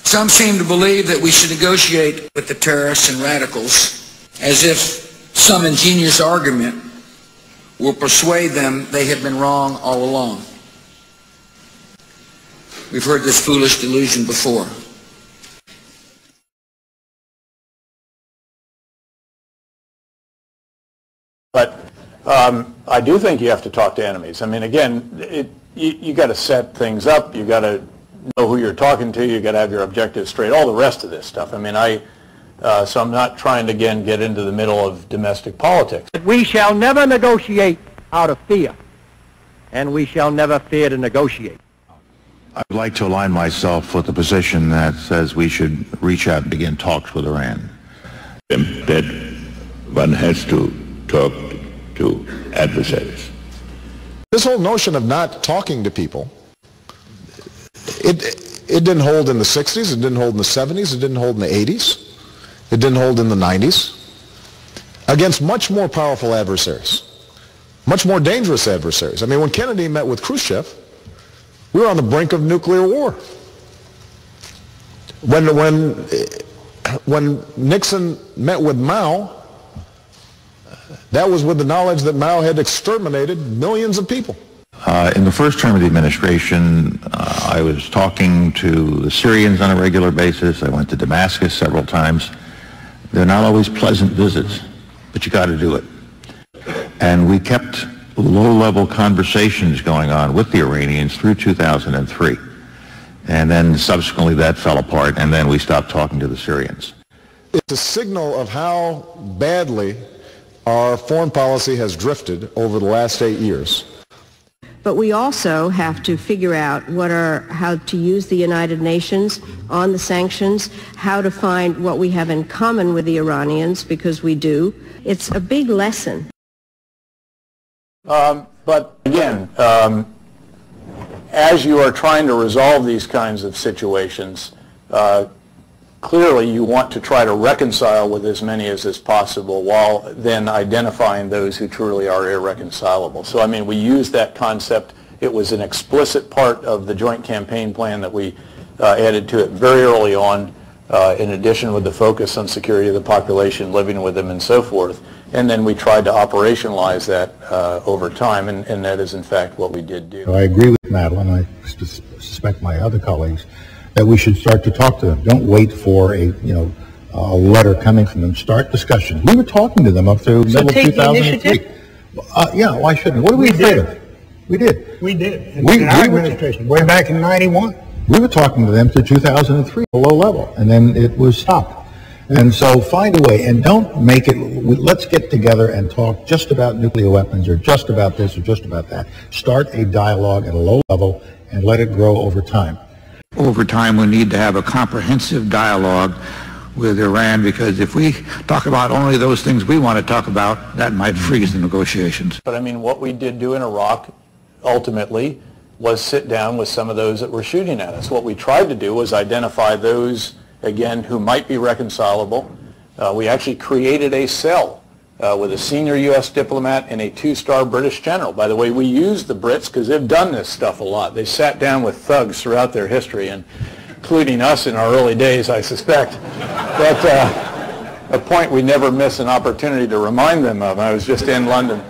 Some seem to believe that we should negotiate with the terrorists and radicals as if some ingenious argument will persuade them they have been wrong all along. We've heard this foolish delusion before. But I do think you have to talk to enemies. I mean, again, you got to set things up. You got to know who you're talking to. You got to have your objectives straight. All the rest of this stuff. I mean, so I'm not trying to again get into the middle of domestic politics. We shall never negotiate out of fear, and we shall never fear to negotiate. I would like to align myself with the position that says we should reach out and begin talks with Iran. That one has to talk to adversaries. This whole notion of not talking to people, it didn't hold in the 60s, it didn't hold in the 70s, it didn't hold in the 80s, it didn't hold in the 90s, against much more powerful adversaries, much more dangerous adversaries. I mean, when Kennedy met with Khrushchev, we were on the brink of nuclear war. When Nixon met with Mao, that was with the knowledge that Mao had exterminated millions of people. In the first term of the administration, I was talking to the Syrians on a regular basis. I went to Damascus several times. They're not always pleasant visits, but you got to do it. And we kept low-level conversations going on with the Iranians through 2003. And then subsequently that fell apart, and then we stopped talking to the Syrians. It's a signal of how badly our foreign policy has drifted over the last 8 years. But we also have to figure out how to use the United Nations on the sanctions, how to find what we have in common with the Iranians, because we do. It's a big lesson. But again, as you are trying to resolve these kinds of situations, clearly you want to try to reconcile with as many as is possible while then identifying those who truly are irreconcilable. So I mean, we used that concept. It was an explicit part of the joint campaign plan that we added to it very early on, in addition with the focus on security of the population, living with them and so forth. And then we tried to operationalize that over time, and that is in fact what we did do. I agree with Madeline. I suspect my other colleagues that we should start to talk to them. Don't wait for a letter coming from them. Start discussions. We were talking to them up through middle of 2003. Yeah, why shouldn't we? What are we afraid of? We did. We did. In our administration, way back in '91. We were talking to them through 2003, a low level, and then it was stopped. And so find a way, and don't make it, let's get together and talk just about nuclear weapons or just about this or just about that. Start a dialogue at a low level and let it grow over time. Over time, we need to have a comprehensive dialogue with Iran, because if we talk about only those things we want to talk about, that might freeze the negotiations. But I mean, what we did do in Iraq, ultimately, was sit down with some of those that were shooting at us. What we tried to do was identify those, again, who might be reconcilable. We actually created a cell with a senior U.S. diplomat and a 2-star British general. By the way, we used the Brits because they've done this stuff a lot. They sat down with thugs throughout their history, and including us in our early days, I suspect. But a point we never miss an opportunity to remind them of. I was just in London